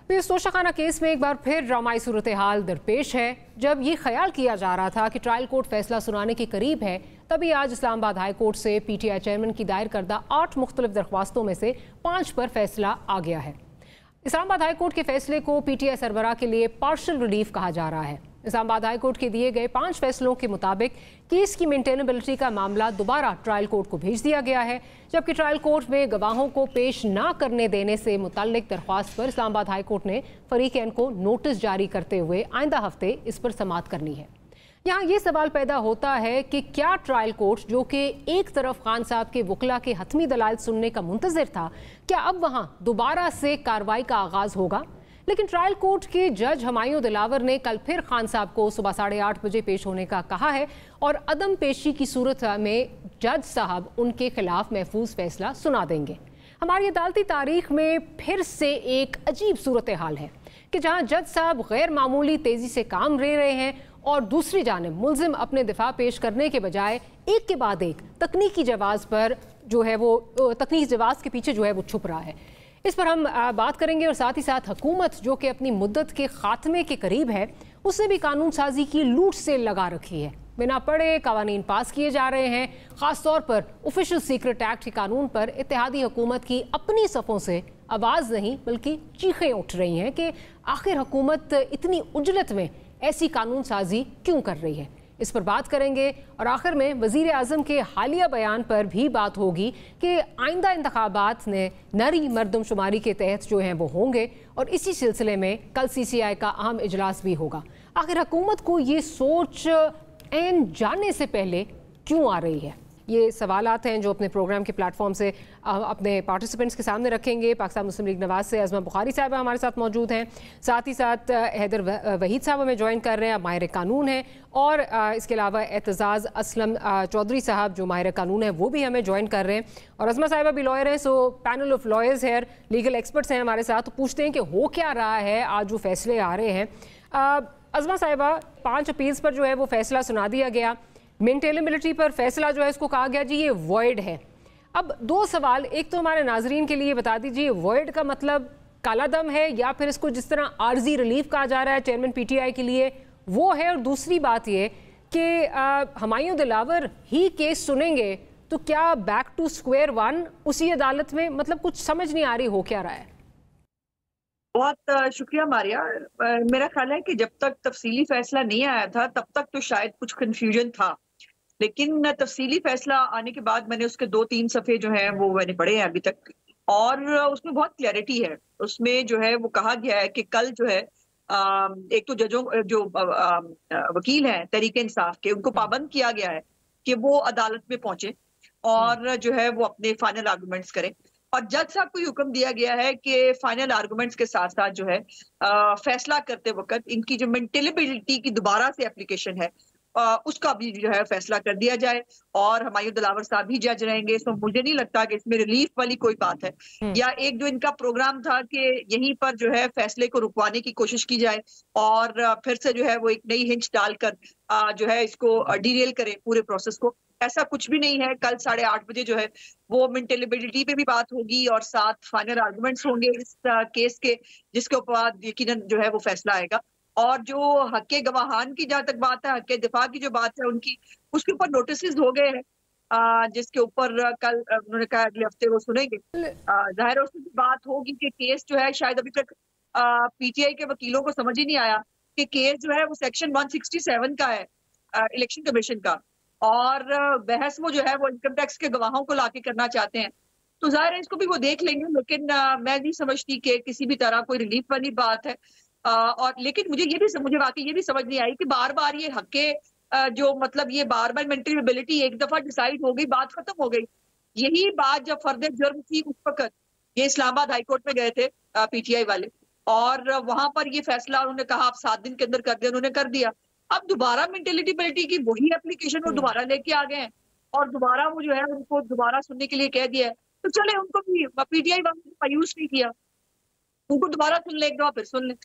तो इस तोशाखाना केस में एक बार फिर ड्रामाई सूरत हाल दरपेश है। जब ये ख्याल किया जा रहा था कि ट्रायल कोर्ट फैसला सुनाने के करीब है, तभी आज इस्लामाबाद हाई कोर्ट से PTI चेयरमैन की दायर करदा 8 मुख्तलिफ दरख्वास्तों में से 5 पर फैसला आ गया है। इस्लामाबाद हाई कोर्ट के फैसले को PTI सरबराह के लिए पार्शल रिलीफ कहा जा रहा है। इस्लामाबाद हाई कोर्ट के दिए गए 5 फैसलों के मुताबिक केस की मेंटेनेबिलिटी का मामला दोबारा ट्रायल कोर्ट को भेज दिया गया है, जबकि ट्रायल कोर्ट में गवाहों को पेश ना करने देने से मुतल्लिक दरख्वास्त पर इस्लामाबाद हाई कोर्ट ने फरीकैन को नोटिस जारी करते हुए आइंदा हफ्ते इस पर समाअत करनी है। यहाँ ये सवाल पैदा होता है कि क्या ट्रायल कोर्ट, जो कि एक तरफ खान साहब के वकला के हतमी दलाइल सुनने का मुंतज़िर था, क्या अब वहाँ दोबारा से कार्रवाई का आगाज़ होगा? लेकिन ट्रायल कोर्ट के जज हुमायूं दिलावर ने कल फिर खान साहब को सुबह 8:30 बजे पेश होने का कहा है और अदम पेशी की सूरत में जज साहब उनके खिलाफ महफूज फैसला सुना देंगे। हमारी अदालती तारीख में फिर से एक अजीब सूरत हाल है कि जहां जज साहब गैर मामूली तेजी से काम ले रहे हैं और दूसरी जानिब मुल्जिम अपने दिफा पेश करने के बजाय एक के बाद एक तकनीकी जवाब पर जो है वो तकनीकी जवाब के पीछे जो है वो छुप रहा है। इस पर हम बात करेंगे और साथ ही साथ हुकूमत जो कि अपनी मुद्दत के खात्मे के करीब है, उसने भी कानून साजी की लूट से लगा रखी है। बिना पढ़े कवानीन पास किए जा रहे हैं। ख़ास तौर पर ऑफिशियल सीक्रेट एक्ट के कानून पर इत्तेहादी हुकूमत की अपनी सफ़ों से आवाज़ नहीं बल्कि चीखें उठ रही हैं कि आखिर हुकूमत इतनी उजलत में ऐसी कानून साजी क्यों कर रही है। इस पर बात करेंगे और आखिर में वज़ीर आज़म के हालिया बयान पर भी बात होगी कि आइंदा इंतखाबात ने नरी मरदमशुमारी के तहत जो हैं वो होंगे और इसी सिलसिले में कल CCI का अहम इजलास भी होगा। आखिर हुकूमत को ये सोच ऐन जाने से पहले क्यों आ रही है? ये सवालात हैं जो अपने प्रोग्राम के प्लेटफॉर्म से अपने पार्टिसिपेंट्स के सामने रखेंगे। पाकिस्तान मुस्लिम लीग नवाज से अज़मा बुखारी साहब हमारे साथ मौजूद हैं, साथ ही साथ हैदर वहीद साहब हमें ज्वाइन कर रहे हैं, माहिर कानून हैं, और इसके अलावा एतजाज़ असलम चौधरी साहब जो माहिर कानून है वो भी हमें ज्वाइन कर रहे हैं, और अज़मा साहिबा भी लॉयर हैं। सो पैनल ऑफ लॉयर्स है, लीगल एक्सपर्ट्स हैं हमारे साथ। तो पूछते हैं कि हो क्या रहा है, आज जो फैसले आ रहे हैं। अज़मा साहिबा, 5 अपील्स पर जो है वो फैसला सुना दिया गया। मेंटेनेबिलिटी पर फैसला जो है इसको कहा गया जी ये वॉइड है। अब 2 सवाल, एक तो हमारे नाजरीन के लिए बता दीजिए, वॉइड का मतलब काला दम है या फिर इसको जिस तरह आर्जी रिलीफ कहा जा रहा है चेयरमैन PTI के लिए वो है, और दूसरी बात ये कि हुमायूं दिलावर ही केस सुनेंगे तो क्या बैक टू स्क्वायर वन उसी अदालत में? मतलब कुछ समझ नहीं आ रही हो क्या रहा है। बहुत शुक्रिया मारिया। मेरा ख्याल है कि जब तक तफसीली फैसला नहीं आया था तब तक तो शायद कुछ कंफ्यूजन था, लेकिन तफसीली फैसला आने के बाद मैंने उसके 2-3 सफ़े जो हैं वो मैंने पढ़े हैं अभी तक, और उसमें बहुत क्लैरिटी है। उसमें जो है वो कहा गया है कि कल जो है एक तो जजों जो वकील हैं तहरीक इंसाफ के, उनको पाबंद किया गया है कि वो अदालत में पहुंचे और जो है वो अपने फाइनल आर्गूमेंट्स करें, और जज साहब को हुक्म दिया गया है कि फाइनल आर्गूमेंट्स के साथ साथ जो है फैसला करते वक्त इनकी जो मेंटेनेबिलिटी की दोबारा से एप्लीकेशन है उसका भी जो है फैसला कर दिया जाए, और हुमायूं दिलावर साहब भी जज रहेंगे। तो मुझे नहीं लगता कि इसमें रिलीफ वाली कोई बात है, या एक जो इनका प्रोग्राम था कि यहीं पर जो है फैसले को रुकवाने की कोशिश की जाए और फिर से जो है वो एक नई हिंच डालकर जो है इसको डीरेल करे पूरे प्रोसेस को। ऐसा कुछ भी नहीं है। कल 8:30 बजे जो है वो मेंटेनेबिलिटी पे भी बात होगी और साथ फाइनल आर्गूमेंट्स होंगे इस केस के, जिसके ऊपर यकीनन जो है वो फैसला आएगा। और जो हक़े गवाहान की जहां तक बात है, हक़े दिफा की जो बात है उनकी, उसके ऊपर नोटिस हो गए हैं जिसके ऊपर कल उन्होंने कहा अगले हफ्ते वो सुनेंगे। जाहिर है उसमें भी बात होगी कि केस जो है शायद अभी तक PTI के वकीलों को समझ ही नहीं आया कि केस जो है वो सेक्शन 167 का है इलेक्शन कमीशन का, और बहस वो जो है वो इनकम टैक्स के गवाहों को लाके करना चाहते हैं। तो जाहिर है इसको भी वो देख लेंगे, लेकिन मैं नहीं समझती कि किसी भी तरह कोई रिलीफ वाली बात है। और लेकिन मुझे वाकई ये भी समझ नहीं आई कि बार बार ये हक़े जो मतलब ये बार बार मेंटेनेबिलिटी एक दफा डिसाइड हो गई, बात खत्म हो गई। यही बात जब फर्दर जुर्म थी उस वक्त ये इस्लामाबाद हाई कोर्ट में गए थे PTI वाले, और वहां पर ये फैसला उन्होंने कहा आप 7 दिन के अंदर कर दिया, उन्होंने कर दिया। अब दोबारा मेंटेनेबिलिटी की वही एप्लीकेशन वो दोबारा लेके आ गए हैं और दोबारा वो जो है उनको दोबारा सुनने के लिए कह दिया है। तो चले, उनको भी PTI वालों ने मायूस नहीं किया, उनको दोबारा सुन ले, एक दफा फिर सुन ले।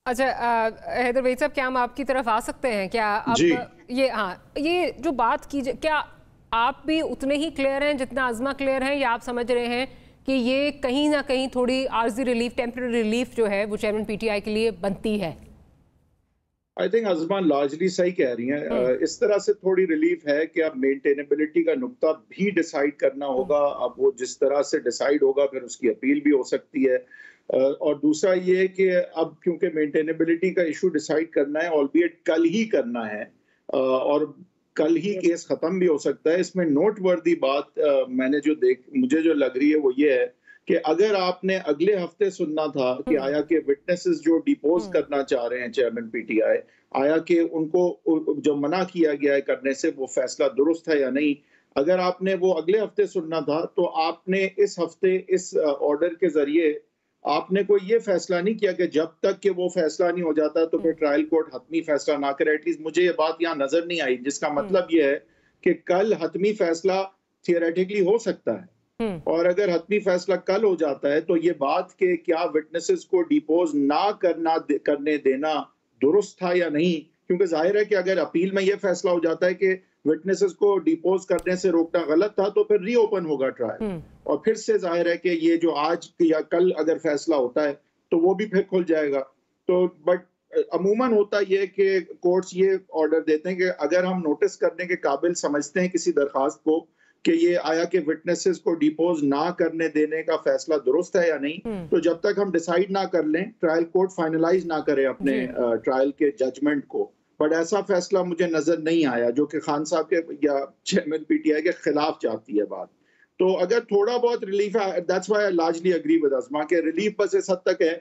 अच्छा हैदर वहीद साहब, क्या हम आपकी तरफ आ सकते हैं? क्या अब ये जो बात की, क्या आप भी उतने ही क्लियर हैं जितना अज़मा क्लियर हैं, या आप समझ रहे हैं कि ये कहीं ना कहीं थोड़ी आर्जी रिलीफ, टेम्पररी रिलीफ जो है वो चेयरमैन पीटीआई के लिए बनती है? आई थिंक अजमान लार्जली सही कह रही हैं। इस तरह से थोड़ी रिलीफ है कि अब मेंटेनेबिलिटी का नुक्ता भी डिसाइड करना होगा। अब वो जिस तरह से डिसाइड होगा फिर उसकी अपील भी हो सकती है। और दूसरा ये कि अब क्योंकि मेंटेनेबिलिटी का इशू डिसाइड करना है, ऑलबिएट कल ही करना है और कल ही केस खत्म भी हो सकता है। इसमें नोटवर्दी बात मुझे जो लग रही है वो ये है कि अगर आपने अगले हफ्ते सुनना था कि आया के विटनेसेस जो डिपोज करना चाह रहे हैं चेयरमैन पीटीआई, आया कि उनको जो मना किया गया है करने से वो फैसला दुरुस्त है या नहीं, अगर आपने वो अगले हफ्ते सुनना था तो आपने इस हफ्ते इस ऑर्डर के जरिए आपने कोई ये फैसला नहीं किया कि जब तक कि वो फैसला नहीं हो जाता तो फिर ट्रायल कोर्ट हतमी फैसला ना करे। एटलीस्ट मुझे ये बात यहाँ नजर नहीं आई, जिसका मतलब ये है कि कल हतमी फैसला थियोरेटिकली हो सकता है। और अगर हतमी फैसला कल हो जाता है तो ये बात के क्या विटनेसेस को डिपोज ना करने देना दुरुस्त था या नहीं, क्योंकि जाहिर है कि अगर अपील में ये फैसला हो जाता है कि विटनेसेस को डिपोज करने से रोकना गलत था तो फिर रीओपन होगा ट्रायल और फिर से जाहिर है कि ये जो आज या कल अगर फैसला होता है तो वो भी फिर खुल जाएगा। तो बट अमूमन होता ये कि कोर्ट्स ये ऑर्डर देते हैं कि अगर हम नोटिस करने के काबिल समझते हैं किसी दरखास्त को कि ये आया कि विटनेसेस को डिपोज ना करने देने का फैसला दुरुस्त है या नहीं, तो जब तक हम डिसाइड ना कर लें, ट्रायल कोर्ट फाइनलाइज ना करे अपने ट्रायल के जजमेंट को। बट ऐसा फैसला मुझे नजर नहीं आया जो कि खान साहब के या चेयरमैन पीटीआई के खिलाफ जाती है बात। तो अगर थोड़ा बहुत रिलीफ है, that's why I largely agree with Azma के रिलीफ बस इस हद तक है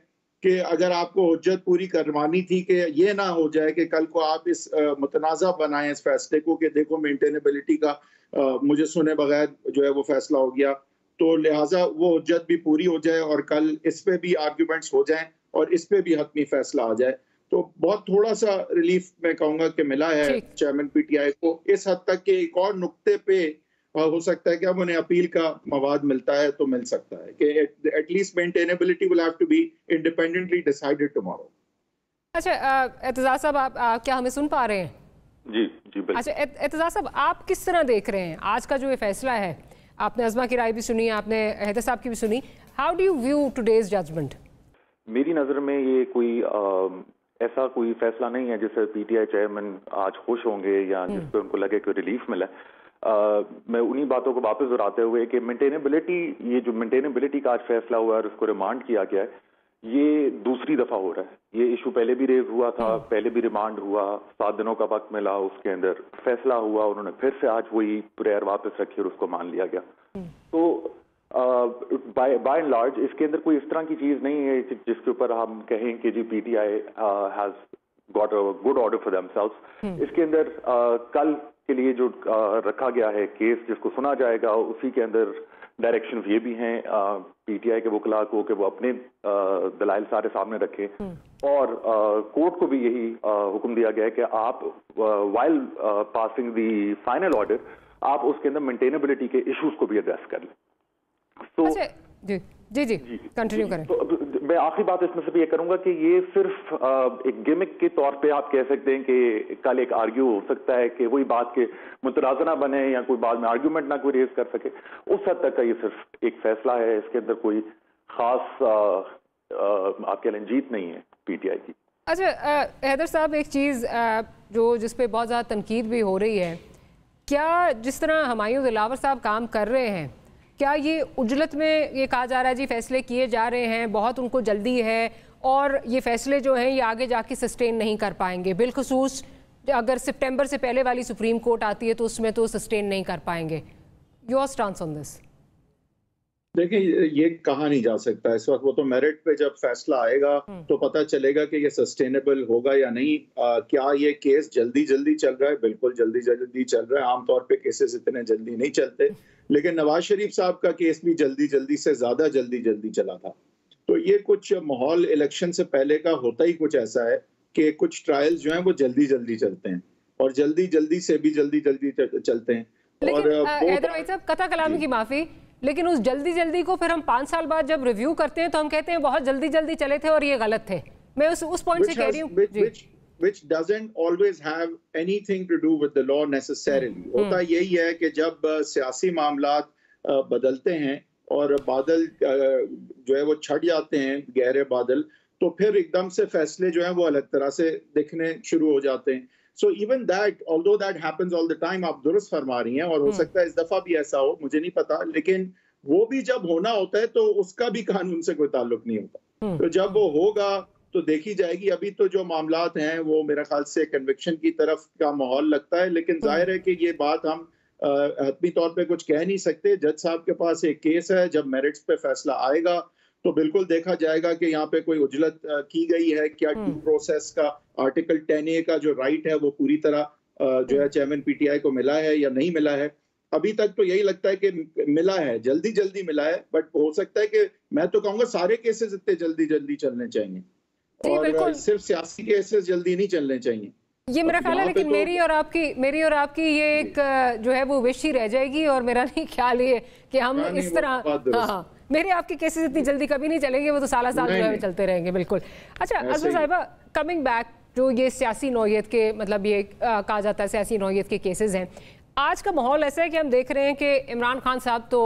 कि अगर आपको हुज्जत पूरी करवानी थी कि ये ना हो जाए कि कल को आप इस मुतनाज़ा बनाएं इस फैसले को कि देखो मेंटेनेबिलिटी का मुझे सुने बगैर जो है वो फैसला हो गया, तो लिहाजा वो हुज्जत भी पूरी हो जाए और कल इस पे भी आर्ग्यूमेंट्स हो जाएं और इस पे भी हतमी फैसला आ जाए। तो बहुत थोड़ा सा रिलीफ मैं कहूंगा कि मिला है चेयरमैन पीटीआई को इस हद तक कि एक और नुक्ते पे हो सकता है कि अब उन्हें अपील का मवाद मिलता है तो मिल सकता है कि at least maintainability will have to be independently decided tomorrow. अच्छा एतजाज साहब, आप क्या हमें सुन पा रहे हैं? जी बिल्कुल। अच्छा एतजाज साहब, आप किस तरह देख रहे हैं आज का जो ये फैसला है? आपने अज़मा की राय भी सुनी, आपने हैदर साहब की भी सुनी। How do you view today's judgment? मेरी नज़र में ये कोई ऐसा कोई फैसला नहीं है जिससे पीटीआई चेयरमैन आज खुश होंगे या जिस पर उनको लगे कि रिलीफ मिला। मैं उन्हीं बातों को वापस दोहराते हुए कि ये जो मेंटेनेबिलिटी का आज फैसला हुआ है और उसको रिमांड किया गया है, ये दूसरी दफा हो रहा है। ये इशू पहले भी रेज हुआ था, पहले भी रिमांड हुआ, 7 दिनों का वक्त मिला, उसके अंदर फैसला हुआ, उन्होंने फिर से आज वही प्रेयर वापस रखी और उसको मान लिया गया। तो बाय एंड लार्ज इसके अंदर कोई इस तरह की चीज नहीं है जिसके ऊपर हम कहें कि जी PTI has got a good order for themselves. इसके अंदर कल के लिए जो रखा गया है केस जिसको सुना जाएगा, उसी के अंदर डायरेक्शन ये भी हैं पीटीआई के वकला को कि वो अपने दलाइल सारे सामने रखें और कोर्ट को भी यही हुक्म दिया गया है कि आप while passing the final order आप उसके अंदर मेंटेनेबिलिटी के इश्यूज को भी एड्रेस कर लें। तो अच्छा, जी कंटिन्यू करें। तो मैं आखिरी बात इसमें से भी ये करूंगा कि ये सिर्फ एक गिमिक के तौर पे आप कह सकते हैं कि कल एक आर्ग्यू हो सकता है कि वही बात के मुतराज़ा ना बने या कोई बाद में आर्ग्यूमेंट ना कोई रेज कर सके, उस हद तक का ये सिर्फ एक फैसला है। इसके अंदर कोई खास आप कह लें जीत नहीं है पीटीआई की। अच्छा हैदर साहब, एक चीज़ जिस पे बहुत ज़्यादा तनकीद भी हो रही है, क्या जिस तरह हुमायूं दिलावर साहब काम कर रहे हैं, क्या ये उजलत में ये कहा जा रहा है जी फैसले किए जा रहे हैं, बहुत उनको जल्दी है और ये फैसले जो हैं ये आगे जाके सस्टेन नहीं कर पाएंगे, बिलखुसूस अगर सितंबर से पहले वाली सुप्रीम कोर्ट आती है तो उसमें तो सस्टेन नहीं कर पाएंगे? Your stance on this? देखिए, ये कहा नहीं जा सकता इस वक्त। वो तो मेरिट पे जब फैसला आएगा तो पता चलेगा कि ये सस्टेनेबल होगा या नहीं। क्या ये केस जल्दी चल रहा है? बिल्कुल जल्दी चल रहा है। आमतौर पे केसेस इतने जल्दी नहीं चलते, लेकिन नवाज शरीफ साहब का केस भी जल्दी से ज्यादा जल्दी चला था। तो ये कुछ माहौल इलेक्शन से पहले का होता ही कुछ ऐसा है कि कुछ ट्रायल्स जो हैं वो जल्दी चलते हैं और जल्दी से भी जल्दी चलते हैं। और हैदर भाई साहब, कथा कलामी की माफी, लेकिन उस जल्दी को फिर हम 5 साल बाद जब रिव्यू करते हैं तो हम कहते हैं बहुत जल्दी चले थे और ये गलत थे। मैं उस पॉइंट से कह रही हूँ which doesn't always have anything to do with the law necessarily। होता यही है कि जब सियासी मामलात बदलते हैं और बादल जो है वो छट जाते हैं, गहरे बादल, तो फिर एकदम से फैसले जो हैं वो अलग तरह से दिखने शुरू हो जाते हैं। So even that, although that happens all the time, आप दुरुस्त फरमा रही हैं, और हो सकता है इस दफा भी ऐसा हो, मुझे नहीं पता, लेकिन वो भी जब होना होता है तो उसका भी कानून से कोई ताल्लुक नहीं होता। तो जब वो होगा तो देखी जाएगी। अभी तो जो मामलात हैं वो मेरे ख्याल से कन्विक्शन की तरफ का माहौल लगता है, लेकिन जाहिर है कि ये बात हम हतमी तौर पे कुछ कह नहीं सकते। जज साहब के पास एक केस है, जब मेरिट्स पे फैसला आएगा तो बिल्कुल देखा जाएगा कि यहाँ पे कोई उजलत की गई है क्या, ड्यू प्रोसेस का आर्टिकल 10A का जो राइट है वो पूरी तरह जो है चेयरमैन पीटीआई को मिला है या नहीं मिला है। अभी तक तो यही लगता है कि मिला है, जल्दी जल्दी मिला है, बट हो सकता है कि मैं तो कहूंगा सारे केसेस इतने जल्दी जल्दी चलने चाहिए, और सिर्फ सियासी केसेस जल्दी नहीं चलने चाहिए। ये मेरा ख्याल है, लेकिन तो मेरी और आपकी ये एक जो है वो विश ही रह जाएगी, और मेरा नहीं ख्याल ये कि हम इस तरह मेरे आपके केसेस इतनी जल्दी कभी नहीं चलेंगे, वो तो साल जो है चलते रहेंगे। बिल्कुल। अच्छा अज़मा साहिबा, कमिंग बैक, जो ये सियासी नौयत के, मतलब ये कहा जाता है सियासी नौयत के केसेस हैं, आज का माहौल ऐसा है कि हम देख रहे हैं कि इमरान खान साहब तो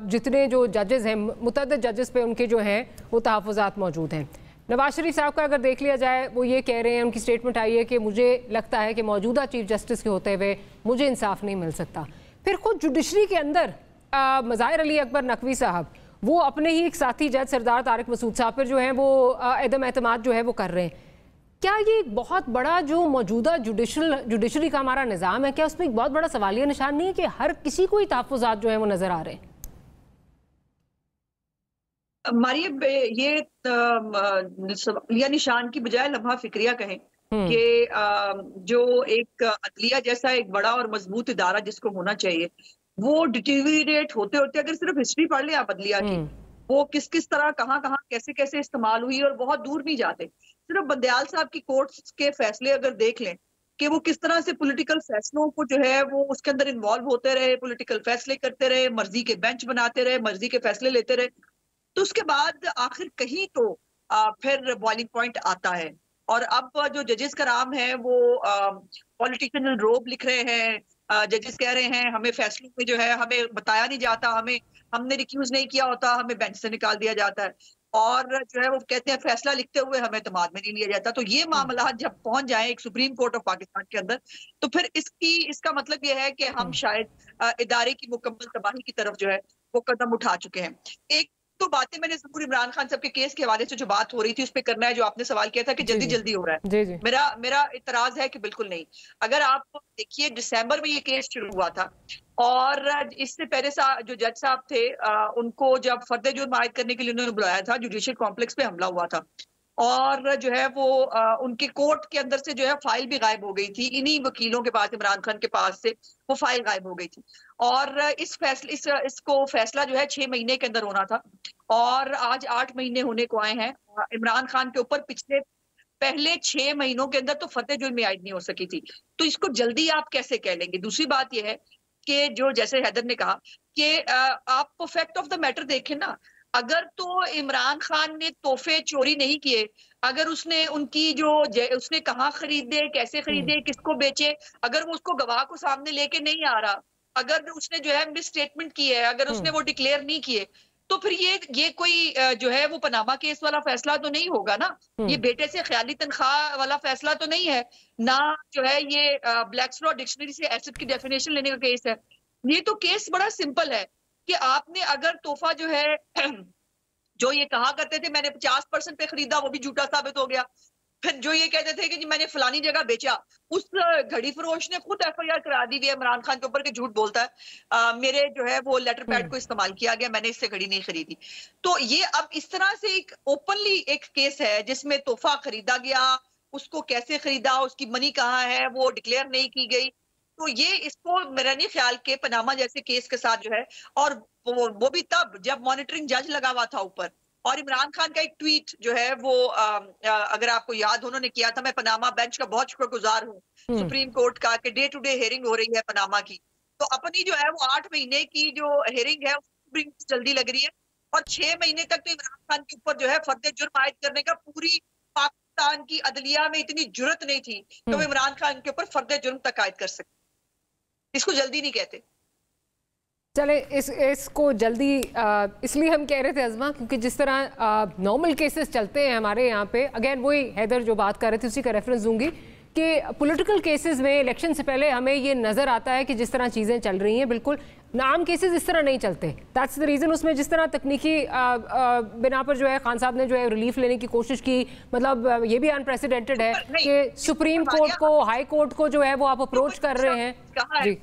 जितने जो जजेस हैं, मुतअद्दिद जजेस पे उनके जो हैं वो तहफ़्फ़ुज़ात मौजूद हैं। नवाज शरीफ साहब का अगर देख लिया जाए, वो ये कह रहे हैं, उनकी स्टेटमेंट आई है कि मुझे लगता है कि मौजूदा चीफ जस्टिस के होते हुए मुझे इंसाफ नहीं मिल सकता। फिर खुद जुडिशरी के अंदर मज़ाहिर अली अकबर नकवी साहब, वो अपने ही एक साथी जज सरदार तारिक मसूद साहब पर जो है वो अदम एतमाद जो है वो कर रहे हैं। क्या ये एक बहुत बड़ा जो मौजूदा जुडिशरी का हमारा निज़ाम है, क्या उसमें एक बहुत बड़ा सवालिया निशान नहीं है कि हर किसी को ही तहफ़्फ़ुज़ात जो है वो नज़र आ रहे हैं? ये सवालिया निशान की बजाय लम्हा फिक्रिया कहें कि जो एक अदलिया जैसा एक बड़ा और मजबूत इदारा जिसको होना चाहिए, वो डिटीरिएट होते होते, अगर सिर्फ हिस्ट्री पढ़ लें आप अदलिया की, वो किस किस तरह कहाँ कहाँ कैसे कैसे इस्तेमाल हुई, और बहुत दूर नहीं जाते, सिर्फ बंदयाल साहब की कोर्ट्स के फैसले अगर देख लें कि वो किस तरह से पॉलिटिकल फैसलों को जो है वो उसके अंदर इन्वॉल्व होते रहे, पॉलिटिकल फैसले करते रहे, मर्जी के बेंच बनाते रहे, मर्जी के फैसले लेते रहे, तो उसके बाद आखिर कहीं तो फिर बॉइलिंग पॉइंट आता है। और अब जो जजेस का नाम है वो पॉलिटिशियन रोब लिख रहे हैं, जजेस कह रहे हैं हमें फैसलों में जो है हमें बताया नहीं जाता, हमने रिक्यूज नहीं किया होता, हमें बेंच से निकाल दिया जाता है, और जो है वो कहते हैं फैसला लिखते हुए हमें एतमाद में नहीं लिया जाता। तो ये मामला जब पहुंच जाए एक सुप्रीम कोर्ट ऑफ पाकिस्तान के अंदर, तो फिर इसका मतलब ये है कि हम शायद इदारे की मुकम्मल तबाही की तरफ जो है वो कदम उठा चुके हैं। एक तो बातें मैंने जरूर इमरान खान साहब के केस के हवाले से जो बात हो रही थी उस पर करना है, जो आपने सवाल किया था कि जल्दी जल्दी हो रहा है। जी जी। मेरा इतराज है कि बिल्कुल नहीं। अगर आप देखिए, दिसंबर में ये केस शुरू हुआ था, और इससे पहले जो जज साहब थे उनको जब फर्द जुर्म आयद करने के लिए उन्होंने बुलाया था, जुडिशियल कॉम्प्लेक्स पे हमला हुआ था, और जो है वो उनके कोर्ट के अंदर से जो है फाइल भी गायब हो गई थी, इन्हीं वकीलों के पास, इमरान खान के पास से वो फाइल गायब हो गई थी। और इसको फैसला जो है 6 महीने के अंदर होना था, और आज 8 महीने होने को आए हैं। इमरान खान के ऊपर पहले 6 महीनों के अंदर तो फतेह जुर्म आयद नहीं हो सकी थी, तो इसको जल्दी आप कैसे कह लेंगे? दूसरी बात यह है कि जो जैसे हैदर ने कहा कि आप फैक्ट ऑफ द मैटर देखें ना, अगर तो इमरान खान ने तोहफे चोरी नहीं किए, अगर उसने उसने कहाँ खरीदे, कैसे खरीदे, किसको बेचे, अगर वो उसको गवाह को सामने लेके नहीं आ रहा, अगर उसने जो है मिस स्टेटमेंट की है, अगर उसने वो डिक्लेयर नहीं किए, तो फिर ये कोई जो है वो पनामा केस वाला फैसला तो नहीं होगा ना, ये बेटे से ख्याली तनख्वाह वाला फैसला तो नहीं है ना, जो है ये ब्लैक्स लॉ डिक्शनरी से एसेट की डेफिनेशन लेने का केस है। ये तो केस बड़ा सिंपल है कि आपने अगर तोहफा जो है जो ये कहा करते थे मैंने 50% पे खरीदा, वो भी झूठा साबित हो गया। फिर जो ये कहते थे कि जी मैंने फलानी जगह बेचा, उस घड़ी फरोश ने खुद एफआईआर करा दी है इमरान खान के ऊपर कि झूठ बोलता है, मेरे जो है वो लेटर पैड को इस्तेमाल किया गया, मैंने इससे घड़ी नहीं खरीदी। तो ये अब इस तरह से एक ओपनली एक केस है जिसमें तोहफा खरीदा गया, उसको कैसे खरीदा, उसकी मनी कहाँ है, वो डिक्लेयर नहीं की गई। तो ये इसको मेरा नहीं ख्याल के पनामा जैसे केस के साथ जो है, और वो भी तब जब मॉनिटरिंग जज लगा हुआ था ऊपर, और इमरान खान का एक ट्वीट जो है वो अगर आपको याद उन्होंने किया था, मैं पनामा बेंच का बहुत शुक्रगुजार हूँ सुप्रीम कोर्ट का कि डे टू डे हेयरिंग हो रही है पनामा की, तो अपनी जो है वो 8 महीने की जो हेयरिंग है जल्दी लग रही है, और 6 महीने तक तो इमरान खान के ऊपर जो है फर्द जुर्म आयद करने का पूरी पाकिस्तान की अदलिया में इतनी जुर्रत नहीं थी तो वो इमरान खान के ऊपर फर्द जुर्म तक आयद कर सकते, इसको जल्दी नहीं कहते। चले इसको जल्दी इसलिए हम कह रहे थे अज़मा, क्योंकि जिस तरह नॉर्मल केसेस चलते हैं हमारे यहाँ पे, अगेन वही हैदर जो बात कर रहे थे उसी का रेफरेंस दूंगी कि पॉलिटिकल केसेस में इलेक्शन से पहले हमें ये नज़र आता है कि जिस तरह चीज़ें चल रही हैं बिल्कुल आम केसेस इस तरह नहीं चलते। दैट्स द रीज़न उसमें जिस तरह तकनीकी बिना पर जो है खान साहब ने जो है रिलीफ लेने की कोशिश की, मतलब ये भी अनप्रेसिडेंटेड है कि सुप्रीम कोर्ट को, हाई कोर्ट को जो है वो आप अप्रोच कर रहे हैं। जी